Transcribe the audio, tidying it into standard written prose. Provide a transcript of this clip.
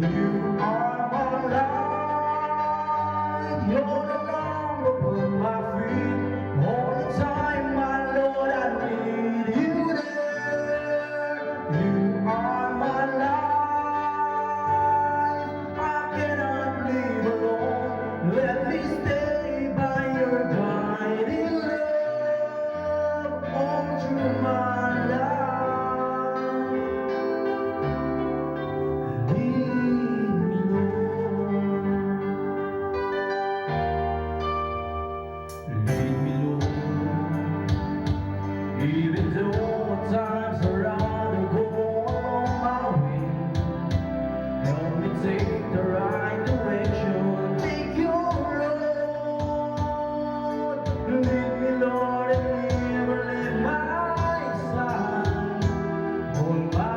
You are my light. You're the lamp upon my feet. All the time, my Lord, I need you there. You are my life. I cannot live alone. Let me stay by your guiding love all through my life. Lead me, Lord, even though at times I'd rather go on my way. Help me take the right direction. Take your road. Lead me, Lord, and never leave my side. Hold my